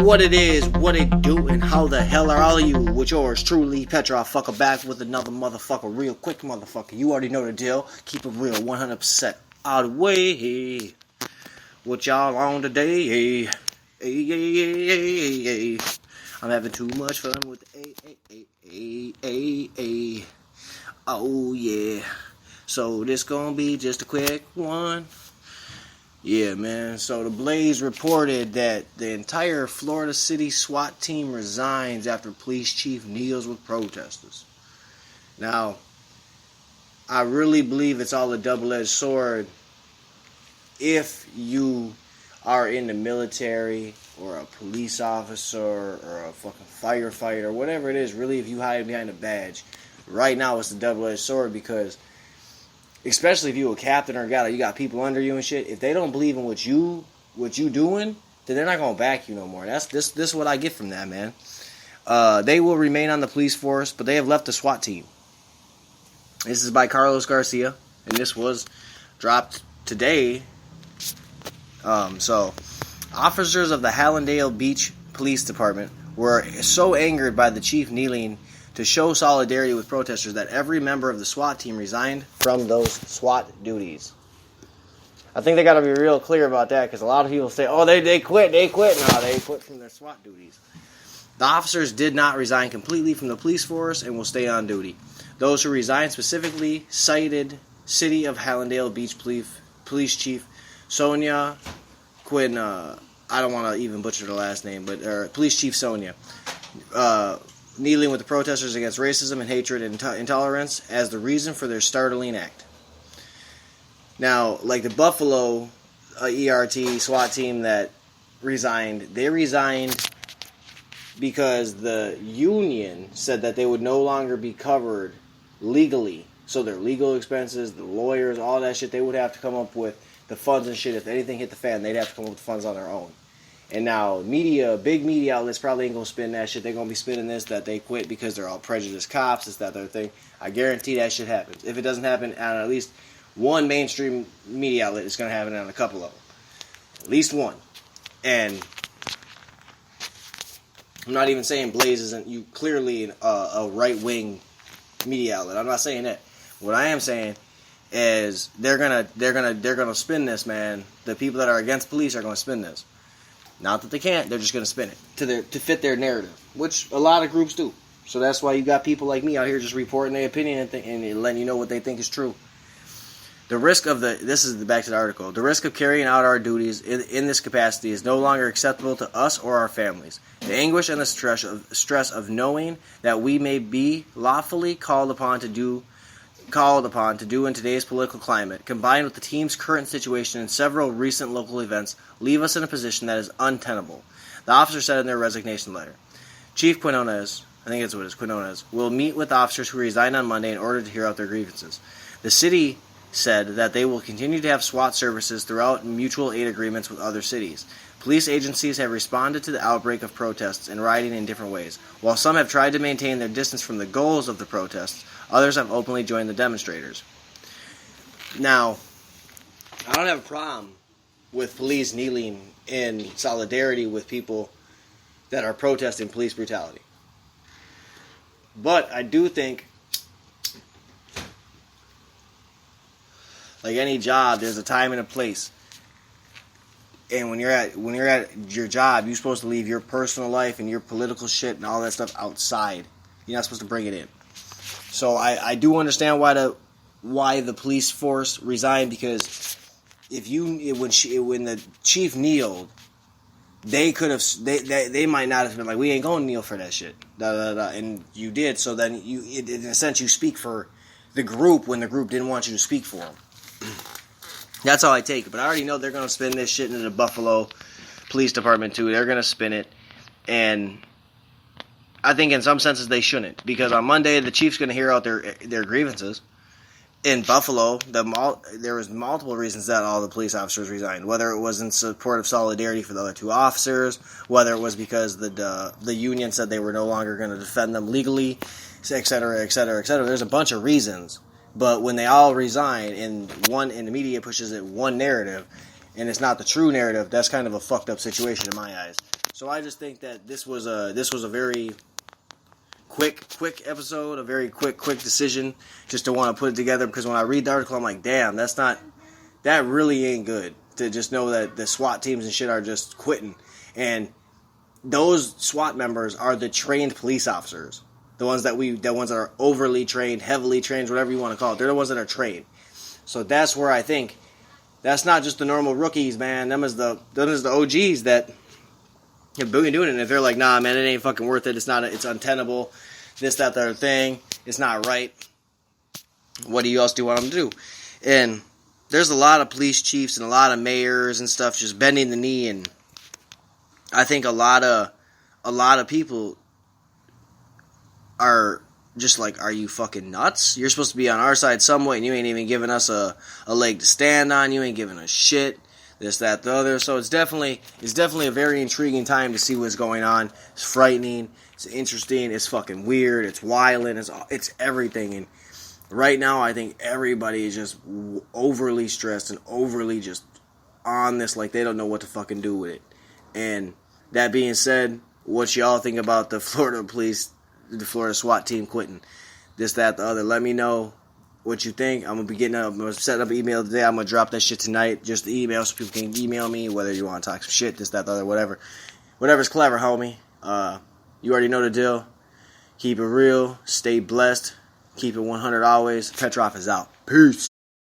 What it is, what it do, and how the hell are all of you? With yours truly, Petrov, fucker, back with another motherfucker, real quick motherfucker. You already know the deal. Keep it real, 100% out of the way. What y'all on today? I'm having too much fun with the Oh yeah. So this gonna be just a quick one. Yeah, man. So the Blaze reported that the entire Florida City SWAT team resigns after police chief kneels with protesters. Now, I really believe it's all a double-edged sword. If you are in the military or a police officer or a fucking firefighter, whatever it is, really, if you hide behind a badge, right now it's a double-edged sword because especially if you a captain or a guy, like you got people under you and shit. If they don't believe in what you doing, then they're not gonna back you no more. This is what I get from that, man. They will remain on the police force, but they have left the SWAT team. This is by Carlos Garcia, and this was dropped today. So, officers of the Hallandale Beach Police Department were so angered by the chief kneeling to show solidarity with protesters that every member of the SWAT team resigned from those SWAT duties. I think they got to be real clear about that because a lot of people say, oh, they quit. No, they quit from their SWAT duties. The officers did not resign completely from the police force and will stay on duty. Those who resigned specifically cited City of Hallandale Beach Police Chief Sonia Quinn, I don't want to even butcher the last name, but Police Chief Sonia, kneeling with the protesters against racism and hatred and intolerance as the reason for their startling act. Now, like the Buffalo ERT SWAT team that resigned, they resigned because the union said that they would no longer be covered legally. So their legal expenses, the lawyers, all that shit, they would have to come up with the funds and shit. If anything hit the fan, they'd have to come up with the funds on their own. And now, big media outlets probably ain't going to spin that shit. They're going to be spinning this, that they quit because they're all prejudiced cops, this, that, other thing. I guarantee that shit happens. If it doesn't happen on at least one mainstream media outlet, it's going to happen on a couple of them. At least one. And I'm not even saying Blaze isn't clearly a right-wing media outlet. I'm not saying that. What I am saying is they're gonna spin this, man. The people that are against police are going to spin this. Not that they can't, they're just going to spin it to fit their narrative, which a lot of groups do. So that's why you got people like me out here just reporting their opinion and letting you know what they think is true. The risk of this is back to the article. The risk of carrying out our duties in this capacity is no longer acceptable to us or our families. The anguish and the stress of knowing that we may be lawfully called upon to do in today's political climate, combined with the team's current situation and several recent local events, leave us in a position that is untenable, the officer said in their resignation letter. Chief Quinones, I think that's what it is, Quinones, will meet with officers who resigned on Monday in order to hear out their grievances. The city said that they will continue to have SWAT services throughout mutual aid agreements with other cities. Police agencies have responded to the outbreak of protests and rioting in different ways. While some have tried to maintain their distance from the goals of the protests, others have openly joined the demonstrators. Now, I don't have a problem with police kneeling in solidarity with people that are protesting police brutality. But I do think, like any job, there's a time and a place. And when you're at your job, you're supposed to leave your personal life and your political shit and all that stuff outside. You're not supposed to bring it in. So I do understand why the police force resigned, because when the chief kneeled, they might not have been like, we ain't gonna kneel for that shit, and you did. So then in a sense you speak for the group when the group didn't want you to speak for them. That's how I take it. But I already know they're gonna spin this shit into the Buffalo Police Department too. They're gonna spin it, and I think in some senses they shouldn't, because on Monday the chief's going to hear out their grievances. In Buffalo, there was multiple reasons that all the police officers resigned. Whether it was in support of solidarity for the other two officers, whether it was because the union said they were no longer going to defend them legally, etc., etc., etc. There's a bunch of reasons. But when they all resign and the media pushes it one narrative, and it's not the true narrative, that's kind of a fucked up situation in my eyes. So I just think that this was a very quick episode, a very quick decision, just to want to put it together, because when I read the article, I'm like, damn, that really ain't good, to just know that the SWAT teams and shit are just quitting. And those SWAT members are the trained police officers. The ones that are overly trained, heavily trained, whatever you want to call it. They're the ones that are trained. So that's where I think that's not just the normal rookies, man. Them is the OGs that have been doing it. And if they're like, nah, man, it ain't fucking worth it. It's untenable. This, that, the other thing. It's not right. What do you else do want them to do? And there's a lot of police chiefs and a lot of mayors and stuff just bending the knee, and I think a lot of people are just like, are you fucking nuts? You're supposed to be on our side some way, and you ain't even giving us a leg to stand on. You ain't giving us shit. This, that, the other. So it's definitely a very intriguing time to see what's going on. It's frightening. It's interesting. It's fucking weird. It's violent. It's everything. And right now, I think everybody is just overly stressed and overly just on this, like they don't know what to fucking do with it. And that being said, what y'all think about the Florida police, the Florida SWAT team quitting? This, that, the other. Let me know what you think. I'm gonna set up an email today. I'm gonna drop that shit tonight. Just the email, so people can email me, whether you want to talk some shit, this, that, the other, whatever. Whatever's clever, homie. You already know the deal. Keep it real. Stay blessed. Keep it 100 always. Petrov is out. Peace.